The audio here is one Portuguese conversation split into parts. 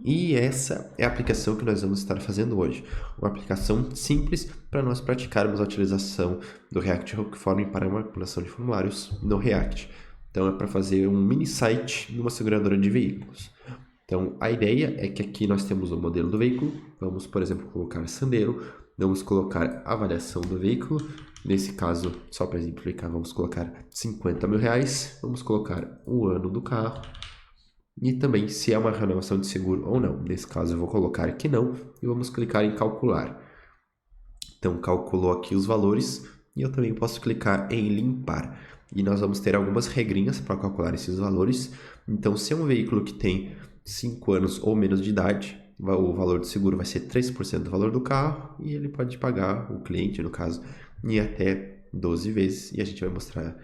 E essa é a aplicação que nós vamos estar fazendo hoje. Uma aplicação simples para nós praticarmos a utilização do React Hook Form para a manipulação de formulários no React. Então é para fazer um mini site numa seguradora de veículos. Então a ideia é que aqui nós temos o modelo do veículo. Vamos, por exemplo, colocar Sandero. Vamos colocar a avaliação do veículo. Nesse caso, só para exemplificar, vamos colocar 50 mil reais. Vamos colocar o ano do carro. E também se é uma renovação de seguro ou não. Nesse caso eu vou colocar que não e vamos clicar em calcular. Então calculou aqui os valores e eu também posso clicar em limpar. E nós vamos ter algumas regrinhas para calcular esses valores. Então se é um veículo que tem 5 anos ou menos de idade, o valor do seguro vai ser 3% do valor do carro e ele pode pagar, o cliente no caso, em até 12 vezes. E a gente vai mostrar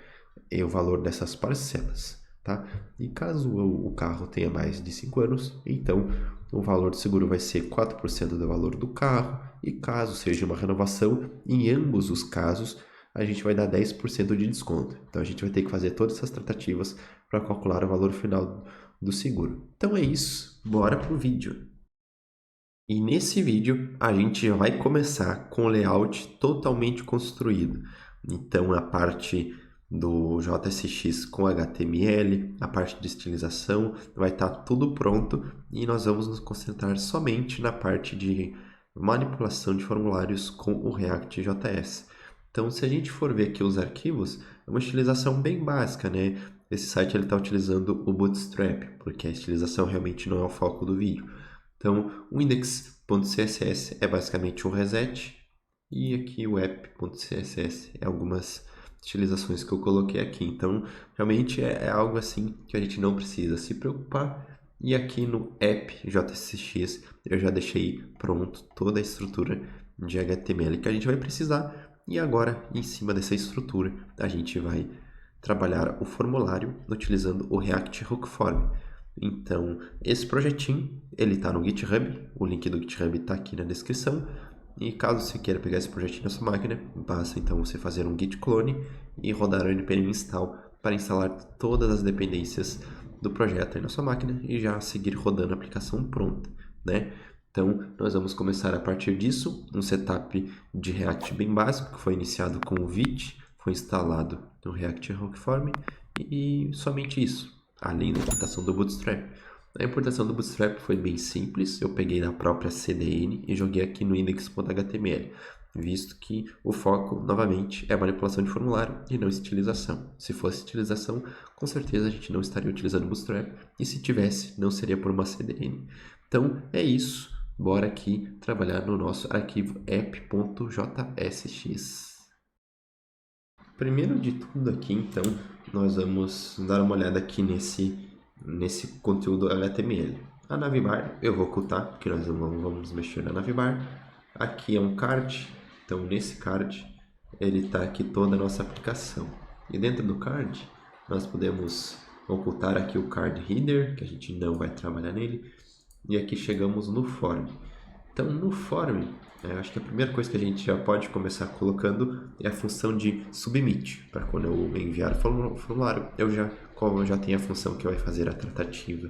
o valor dessas parcelas. Tá? E caso o carro tenha mais de 5 anos, então o valor do seguro vai ser 4% do valor do carro, e caso seja uma renovação, em ambos os casos, a gente vai dar 10% de desconto. Então a gente vai ter que fazer todas essas tratativas para calcular o valor final do seguro. Então é isso, bora pro vídeo. E nesse vídeo a gente já vai começar com o layout totalmente construído. Então a parte do JSX com HTML, a parte de estilização, vai estar tudo pronto e nós vamos nos concentrar somente na parte de manipulação de formulários com o React.js. Então, se a gente for ver aqui os arquivos, é uma estilização bem básica, né? Esse site está utilizando o Bootstrap, porque a estilização realmente não é o foco do vídeo. Então, o index.css é basicamente um reset, e aqui o app.css é algumas utilizações que eu coloquei aqui. Então, realmente é algo assim que a gente não precisa se preocupar. E aqui no app.jsx eu já deixei pronto toda a estrutura de HTML que a gente vai precisar. E agora, em cima dessa estrutura, a gente vai trabalhar o formulário utilizando o React Hook Form. Então, esse projetinho, ele está no GitHub, o link do GitHub está aqui na descrição. E caso você queira pegar esse projetinho na sua máquina, basta então você fazer um git clone e rodar o npm install para instalar todas as dependências do projeto aí na sua máquina e já seguir rodando a aplicação pronta, né? Então, nós vamos começar a partir disso, um setup de React bem básico, que foi iniciado com o Vite, foi instalado no React Hook Form e somente isso, além da importação do Bootstrap. A importação do Bootstrap foi bem simples, eu peguei na própria CDN e joguei aqui no index.html, visto que o foco, novamente, é a manipulação de formulário e não estilização. Se fosse estilização, com certeza a gente não estaria utilizando Bootstrap, e se tivesse, não seria por uma CDN. Então, é isso. Bora aqui trabalhar no nosso arquivo app.jsx. Primeiro de tudo aqui, então, nós vamos dar uma olhada aqui nesse conteúdo HTML. A navbar eu vou ocultar, porque nós não vamos mexer na navbar. Aqui é um card, então nesse card ele está aqui toda a nossa aplicação. E dentro do card nós podemos ocultar aqui o card header, que a gente não vai trabalhar nele. E aqui chegamos no form. Então no form, acho que a primeira coisa que a gente já pode começar colocando é a função de submit, para quando eu enviar o formulário, como eu já tenho a função que vai fazer a tratativa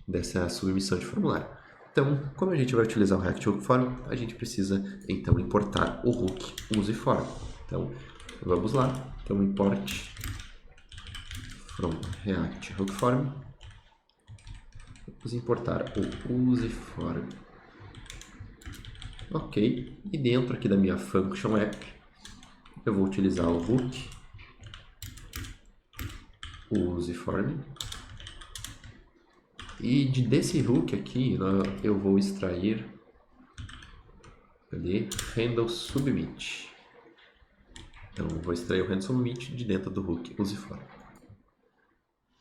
dessa submissão de formulário. Então, como a gente vai utilizar o React Hook Form, a gente precisa então importar o hook useForm. Então, vamos lá. Então, import from React Hook Form. Vamos importar o useForm. Ok, e dentro aqui da minha function app, eu vou utilizar o hook useForm. E desse hook aqui, eu vou extrair handle submit. Então, eu vou extrair o handle submit de dentro do hook useForm.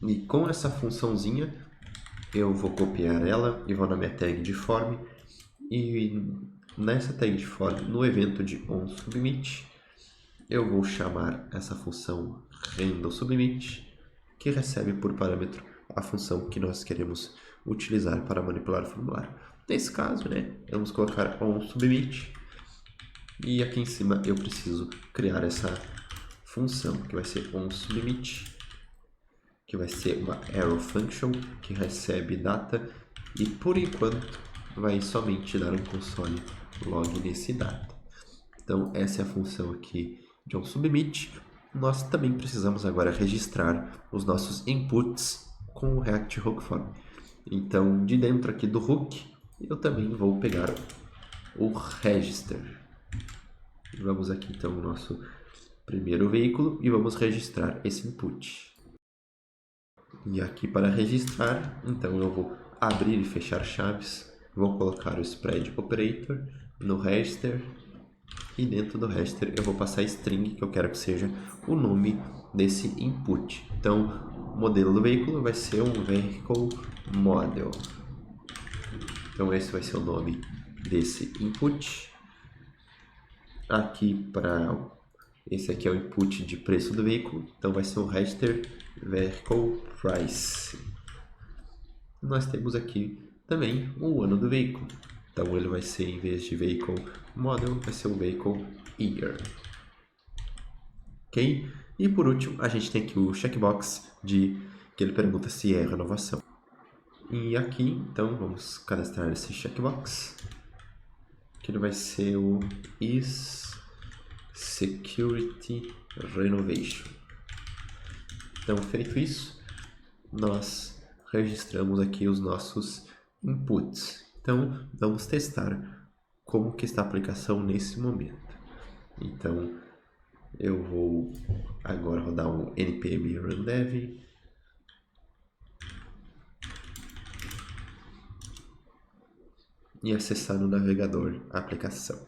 E com essa funçãozinha, eu vou copiar ela e vou na minha tag de form. E nessa tag de form, no evento de onSubmit, eu vou chamar essa função handleSubmit, que recebe por parâmetro a função que nós queremos utilizar para manipular o formulário. Nesse caso, vamos colocar onSubmit, e aqui em cima eu preciso criar essa função, que vai ser onSubmit, que vai ser uma arrow function, que recebe data E por enquanto vai somente dar um console log nesse dado. Então essa é a função aqui de um submit. Nós também precisamos agora registrar os nossos inputs com o React Hook Form. Então de dentro aqui do hook eu também vou pegar o register. Vamos aqui então no nosso primeiro veículo e vamos registrar esse input. E aqui para registrar, então eu vou abrir e fechar chaves, vou colocar o spread operator no register e dentro do register eu vou passar string, que eu quero que seja o nome desse input. Então, o modelo do veículo vai ser um vehicle model. Então esse vai ser o nome desse input. Aqui para esse aqui é o input de preço do veículo, então vai ser um register vehicle price. Nós temos aqui também o ano do veículo, então ele vai ser, em vez de vehicle model, vai ser o vehicle year. Ok? E por último, a gente tem aqui o checkbox que ele pergunta se é renovação. E aqui, então, vamos cadastrar esse checkbox, que ele vai ser o is security renovation. Então, feito isso, nós registramos aqui os nossos inputs. Então, vamos testar como que está a aplicação nesse momento. Então, eu vou agora rodar um npm run dev. E acessar no navegador a aplicação.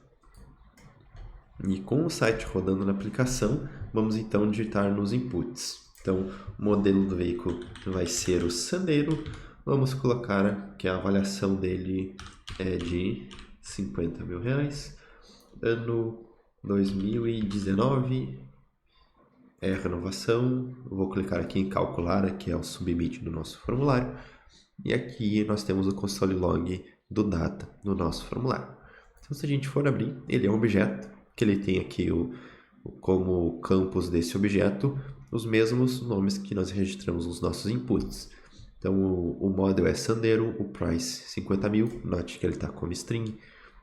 E com o site rodando na aplicação, vamos então digitar nos inputs. Então, o modelo do veículo vai ser o Sandero. Vamos colocar que a avaliação dele é de R$50 mil. Ano 2019 é a renovação. Eu vou clicar aqui em calcular, que é o submit do nosso formulário. E aqui nós temos o console log do data no nosso formulário. Então, se a gente for abrir, ele é um objeto, que ele tem aqui como campos desse objeto os mesmos nomes que nós registramos nos nossos inputs. Então, o model é Sandero, o price 50 mil, note que ele está como string.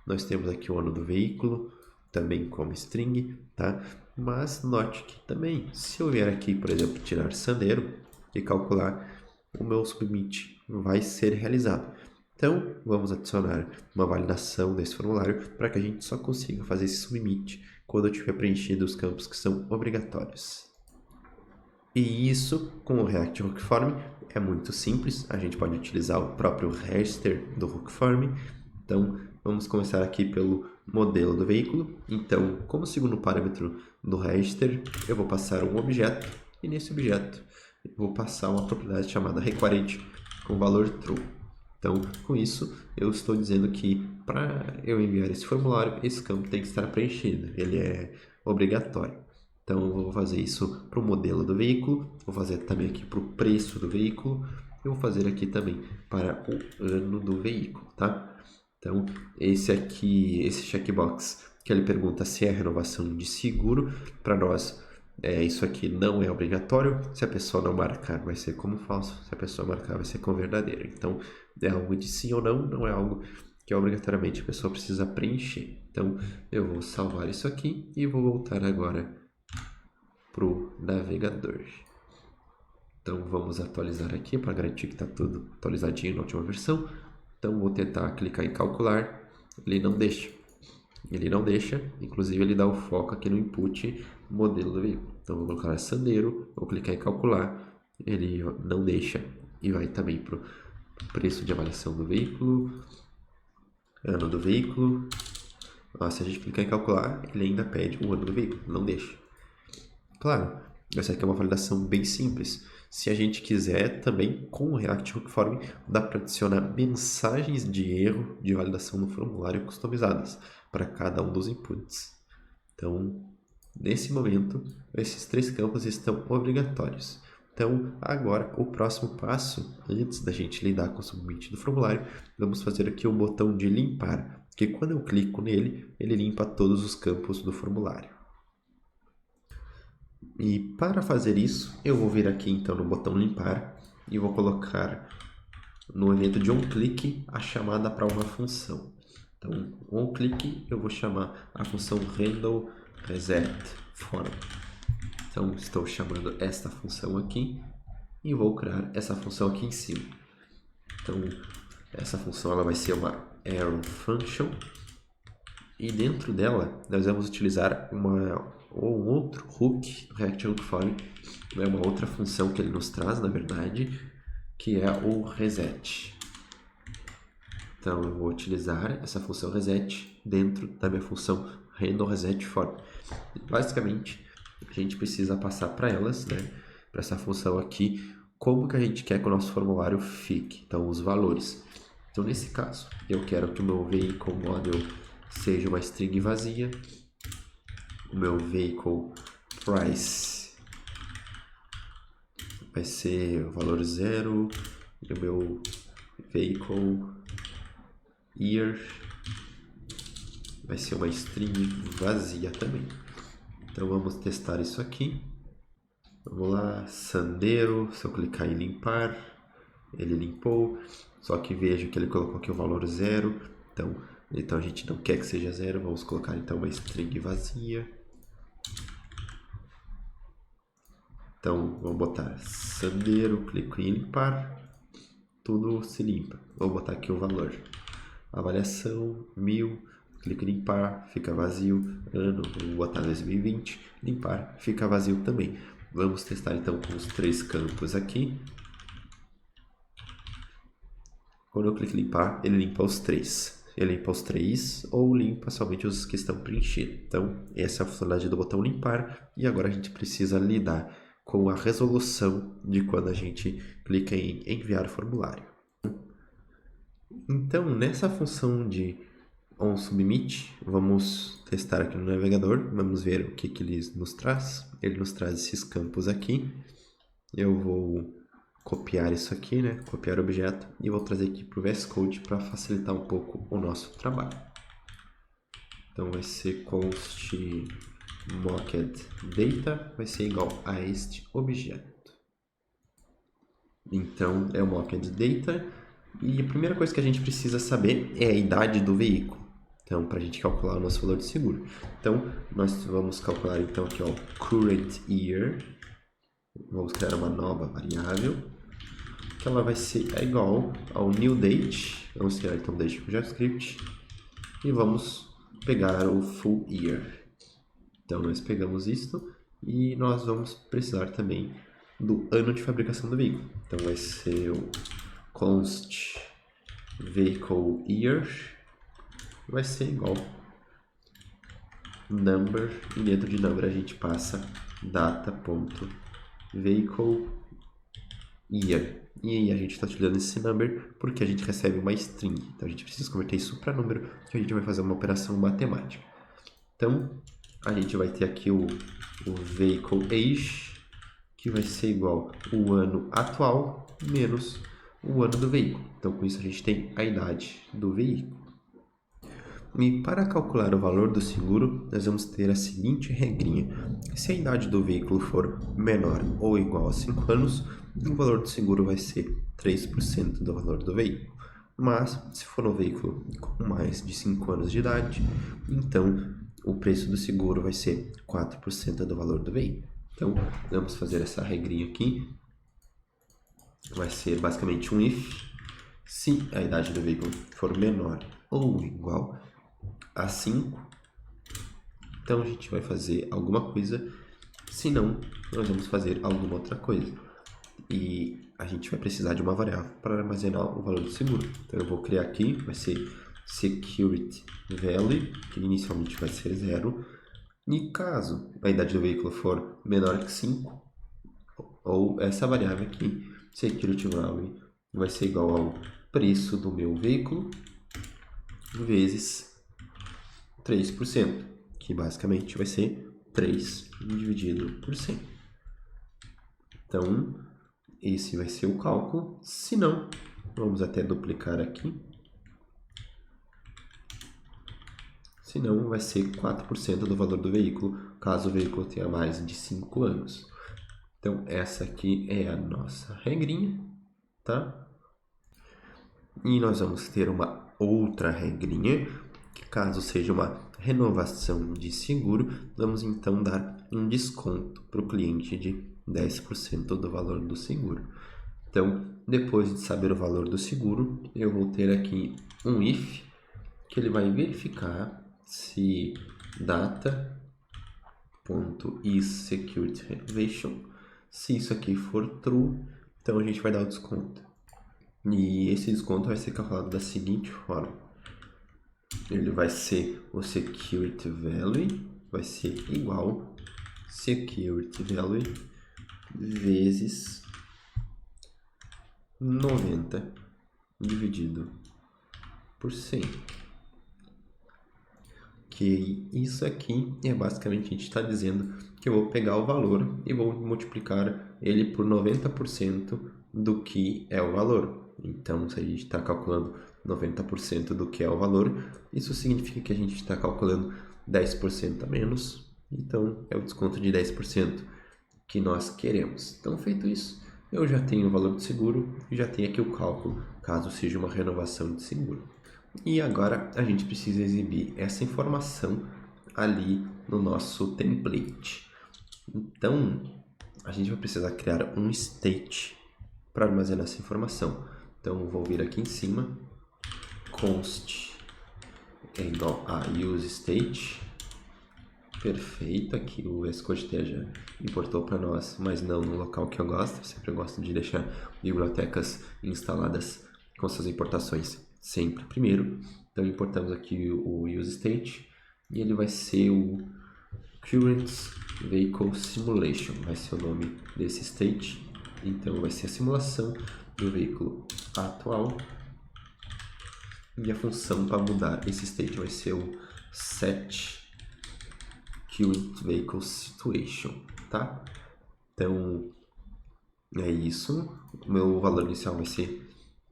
Nós temos aqui o ano do veículo, também como string, tá? Mas note que também, se eu vier aqui, por exemplo, tirar Sandero e calcular, o meu submit vai ser realizado. Então, vamos adicionar uma validação desse formulário para que a gente só consiga fazer esse submit quando eu tiver preenchido os campos que são obrigatórios. E isso, com o React Hook Form, é muito simples. A gente pode utilizar o próprio register do Hook Form. Então, vamos começar aqui pelo modelo do veículo. Então, como segundo parâmetro do register, eu vou passar um objeto. E nesse objeto, eu vou passar uma propriedade chamada requirement com valor true. Então, com isso, eu estou dizendo que para eu enviar esse formulário, esse campo tem que estar preenchido. Ele é obrigatório. Então, eu vou fazer isso para o modelo do veículo, vou fazer também aqui para o preço do veículo, e vou fazer aqui também para o ano do veículo, tá? Então, esse checkbox, que ele pergunta se é renovação de seguro, para nós, isso aqui não é obrigatório. Se a pessoa não marcar, vai ser como falso. Se a pessoa marcar, vai ser como verdadeiro. Então, é algo de sim ou não, não é algo que obrigatoriamente a pessoa precisa preencher. Então, eu vou salvar isso aqui e vou voltar agora para o navegador. Então, vamos atualizar aqui para garantir que está tudo atualizadinho na última versão. Então, vou tentar clicar em calcular. Ele não deixa. Inclusive ele dá o foco aqui no input modelo do veículo. Então vou colocar Sandero, vou clicar em calcular, ele não deixa e vai também para o preço de avaliação do veículo, ano do veículo. Se a gente clicar em calcular, ele ainda pede o ano do veículo, não deixa. Claro, essa aqui é uma validação bem simples. Se a gente quiser também, com o React Hook Form, dá para adicionar mensagens de erro de validação no formulário customizadas para cada um dos inputs. Então, nesse momento, esses 3 campos estão obrigatórios. Então, agora, o próximo passo, antes da gente lidar com o submit do formulário, vamos fazer aqui o botão de limpar, que quando eu clico nele, ele limpa todos os campos do formulário. E para fazer isso, eu vou vir aqui então no botão limpar e vou colocar no evento de onClick, a chamada para uma função. Então, onClick, eu vou chamar a função handle reset form. Então, estou chamando esta função aqui e vou criar essa função aqui em cima. Então, essa função ela vai ser uma arrow function e dentro dela nós vamos utilizar um outro hook, React Hook Form, uma outra função que ele nos traz, na verdade, que é o reset. Então, eu vou utilizar essa função reset dentro da minha função handle reset form. Basicamente, a gente precisa passar para elas, né, para essa função aqui, como que a gente quer que o nosso formulário fique. Então, os valores. Então, nesse caso, eu quero que o meu vehicle model seja uma string vazia, o meu vehicle price vai ser o valor 0, e o meu vehicle year vai ser uma string vazia também. Então vamos testar isso aqui. Vamos lá, Sandero, se eu clicar em limpar, ele limpou, só que vejo que ele colocou aqui o valor 0, então a gente não quer que seja 0, vamos colocar então uma string vazia. Então vamos botar Sandero, clico em limpar, tudo se limpa. Vou botar aqui o valor. Avaliação 1000, clico em limpar, fica vazio. Ano, vou botar 2020, limpar, fica vazio também. Vamos testar então com os 3 campos aqui. Quando eu clico em limpar, ele limpa os 3. Ele limpa os 3 ou limpa somente os que estão preenchidos. Então, essa é a funcionalidade do botão limpar. E agora a gente precisa lidar com a resolução de quando a gente clica em enviar formulário. Então, nessa função de onSubmit, vamos testar aqui no navegador, vamos ver o que ele nos traz. Ele nos traz esses campos aqui. Eu vou copiar isso aqui, né? Copiar o objeto e vou trazer aqui para o VS Code para facilitar um pouco o nosso trabalho. Então vai ser const mocked data vai ser igual a este objeto. Então é o mocked data e a primeira coisa que a gente precisa saber é a idade do veículo. Então, para a gente calcular o nosso valor de seguro. Então, nós vamos calcular então aqui ó, current year. Vamos criar uma nova variável que ela vai ser igual ao new date. Vamos criar então date com JavaScript e vamos pegar o full year. Então, nós pegamos isto e nós vamos precisar também do ano de fabricação do veículo. Então, vai ser o const vehicle year vai ser igual number e dentro de number a gente passa data.vehicle year. E aí a gente está utilizando esse number porque a gente recebe uma string. Então a gente precisa converter isso para número que a gente vai fazer uma operação matemática. Então a gente vai ter aqui o vehicle age, que vai ser igual o ano atual menos o ano do veículo. Então com isso a gente tem a idade do veículo. E para calcular o valor do seguro, nós vamos ter a seguinte regrinha. Se a idade do veículo for menor ou igual a 5 anos, o valor do seguro vai ser 3% do valor do veículo. Mas, se for um veículo com mais de 5 anos de idade, então o preço do seguro vai ser 4% do valor do veículo. Então, vamos fazer essa regrinha aqui. Vai ser basicamente um if. Se a idade do veículo for menor ou igual a 5, então a gente vai fazer alguma coisa, se não, nós vamos fazer alguma outra coisa. E a gente vai precisar de uma variável para armazenar o valor do seguro. Então eu vou criar aqui, vai ser security value, que inicialmente vai ser 0. E caso a idade do veículo for menor que 5, ou essa variável aqui, security value, vai ser igual ao preço do meu veículo vezes 3%, que basicamente vai ser 3 dividido por 100. Então, esse vai ser o cálculo. Se não, vamos até duplicar aqui. Se não, vai ser 4% do valor do veículo, caso o veículo tenha mais de 5 anos. Então, essa aqui é a nossa regrinha, tá? E nós vamos ter uma outra regrinha, que caso seja uma renovação de seguro, vamos então dar um desconto para o cliente de 10% do valor do seguro. Então, depois de saber o valor do seguro, eu vou ter aqui um if, que ele vai verificar se data.isSecurityReservation, se isso aqui for true, então a gente vai dar o desconto. E esse desconto vai ser calculado da seguinte forma. Ele vai ser o security value, vai ser igual security value vezes 90 dividido por 100. Que isso aqui é basicamente a gente está dizendo que eu vou pegar o valor e vou multiplicar ele por 90% do que é o valor. Então, se a gente está calculando 90% do que é o valor, isso significa que a gente está calculando 10% a menos. Então, é o desconto de 10% que nós queremos. Então, feito isso, eu já tenho o valor do seguro e já tenho aqui o cálculo, caso seja uma renovação de seguro. E agora a gente precisa exibir essa informação ali no nosso template. Então, a gente vai precisar criar um state para armazenar essa informação. Então, eu vou vir aqui em cima, const é igual a useState. Perfeito, aqui o VS já importou para nós, mas não no local que eu gosto. Eu sempre gosto de deixar bibliotecas instaladas com suas importações sempre primeiro. Então importamos aqui o useState e ele vai ser o Current Vehicle Simulation, vai ser o nome desse state. Então vai ser a simulação do veículo atual. E a função para mudar esse state vai ser o set Current Vehicle Situation, tá? Então, é isso. O meu valor inicial vai ser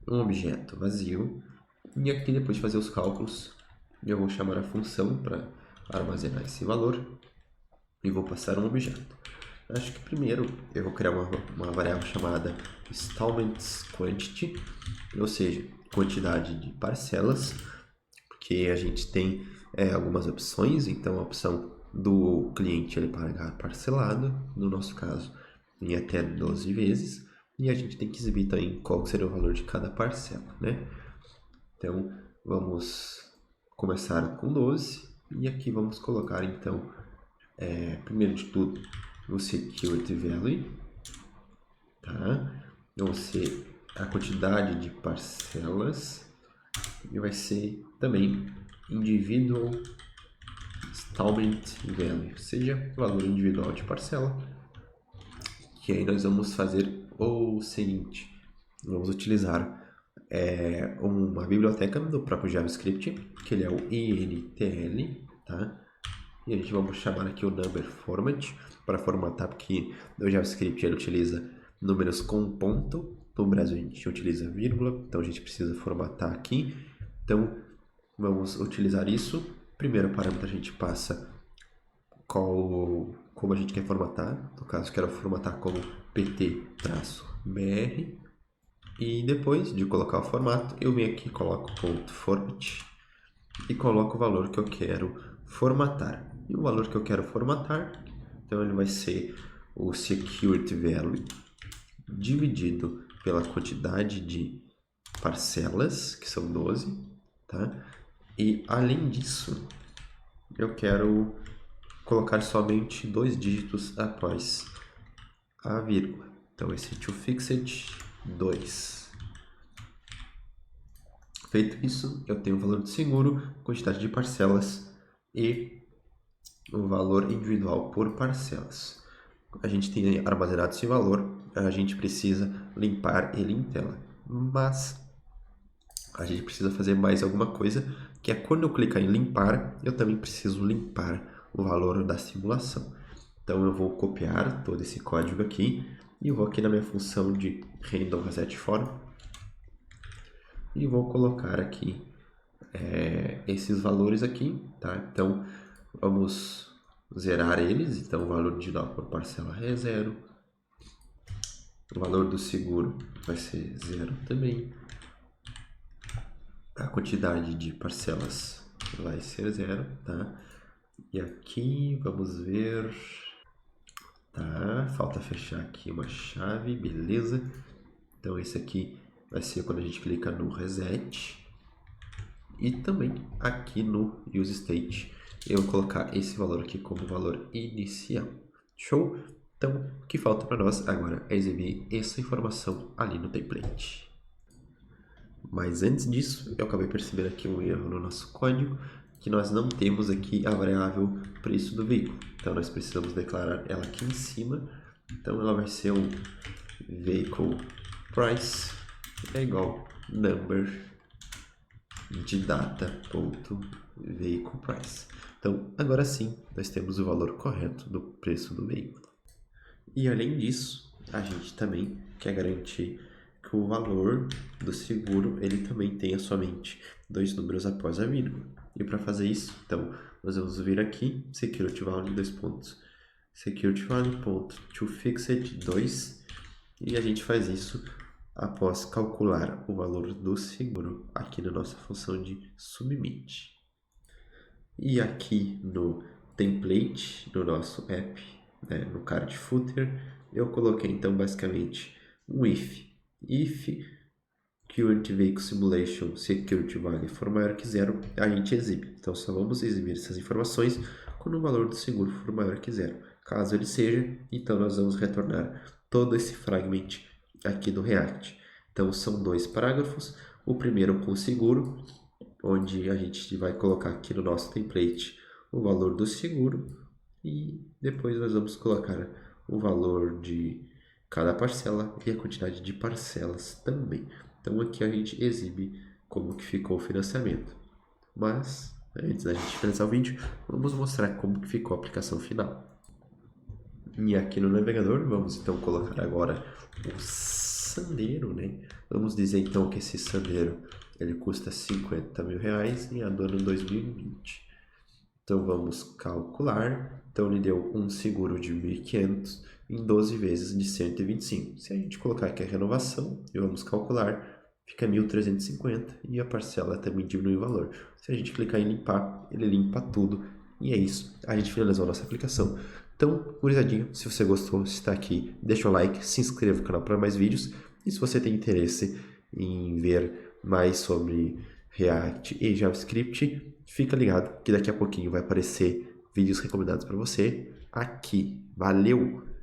um objeto vazio. E aqui, depois de fazer os cálculos, eu vou chamar a função para armazenar esse valor e vou passar um objeto. Acho que primeiro eu vou criar uma variável chamada installments quantity, ou seja, quantidade de parcelas, porque a gente tem algumas opções. Então a opção do cliente ele pagar parcelado, no nosso caso em até 12 vezes, e a gente tem que exibir também qual seria o valor de cada parcela, né? Então vamos começar com 12 e aqui vamos colocar então primeiro de tudo o security value, tá? Vai ser a quantidade de parcelas e vai ser também individual installment value, ou seja, o valor individual de parcela. Que aí nós vamos fazer o seguinte, vamos utilizar uma biblioteca do próprio JavaScript, que ele é o intl, tá? E a gente vamos chamar aqui o number format para formatar, porque no JavaScript ele utiliza números com ponto, no Brasil a gente utiliza vírgula, então a gente precisa formatar aqui. Então vamos utilizar isso. Primeiro parâmetro a gente passa como a gente quer formatar, no caso quero formatar como pt-br, e depois de colocar o formato eu venho aqui, coloco ponto .format e coloco o valor que eu quero formatar. E o valor que eu quero formatar, então ele vai ser o security value dividido pela quantidade de parcelas, que são 12, tá? E além disso, eu quero colocar somente 2 dígitos após a vírgula. Então esse toFixed 2. Feito isso, eu tenho o valor do seguro, quantidade de parcelas e o valor individual por parcelas. A gente tem armazenado esse valor, a gente precisa limpar ele em tela. Mas a gente precisa fazer mais alguma coisa, que é quando eu clicar em limpar, eu também preciso limpar o valor da simulação. Então eu vou copiar todo esse código aqui e vou aqui na minha função de random reset form e vou colocar aqui esses valores aqui, tá? Então vamos zerar eles. Então o valor individual por parcela é 0, o valor do seguro vai ser 0 também, a quantidade de parcelas vai ser 0, tá? E aqui, vamos ver... Tá, falta fechar aqui uma chave, beleza. Então esse aqui vai ser quando a gente clica no Reset. E também aqui no Use State, eu vou colocar esse valor aqui como valor inicial. Show? Então, o que falta para nós agora é exibir essa informação ali no template. Mas antes disso, eu acabei percebendo aqui um erro no nosso código, que nós não temos aqui a variável preço do veículo. Então, nós precisamos declarar ela aqui em cima. Então, ela vai ser um vehicle price é igual number de data.vehicle price. Então, agora sim, nós temos o valor correto do preço do veículo. E além disso, a gente também quer garantir que o valor do seguro ele também tenha somente 2 números após a vírgula. E para fazer isso, então, nós vamos vir aqui, security value, 2 pontos, security value, ponto, toFixed 2, e a gente faz isso após calcular o valor do seguro aqui na nossa função de submit. E aqui no template do nosso app, né, no card footer, eu coloquei então basicamente um if current vehicle simulation security value for maior que 0, a gente exibe. Então só vamos exibir essas informações quando o valor do seguro for maior que 0. Caso ele seja, então nós vamos retornar todo esse fragment aqui do React. Então são 2 parágrafos, o primeiro com o seguro, onde a gente vai colocar aqui no nosso template o valor do seguro e depois nós vamos colocar o valor de cada parcela e a quantidade de parcelas também. Então aqui a gente exibe como que ficou o financiamento. Mas antes da gente finalizar o vídeo, vamos mostrar como que ficou a aplicação final. E aqui no navegador, vamos então colocar agora o Sandero, né? Vamos dizer então que esse Sandero ele custa R$50 mil em ano 2020. Então vamos calcular. Então ele deu um seguro de 1.500 em 12 vezes de 125. Se a gente colocar aqui a renovação e vamos calcular, fica 1.350 e a parcela também diminui o valor. Se a gente clicar em limpar, ele limpa tudo. E é isso, a gente finalizou a nossa aplicação. Então, gurizadinho, se você gostou, se está aqui, deixa o like, se inscreva no canal para mais vídeos. E se você tem interesse em ver mais sobre React e JavaScript, fica ligado que daqui a pouquinho vai aparecer vídeos recomendados para você aqui. Valeu!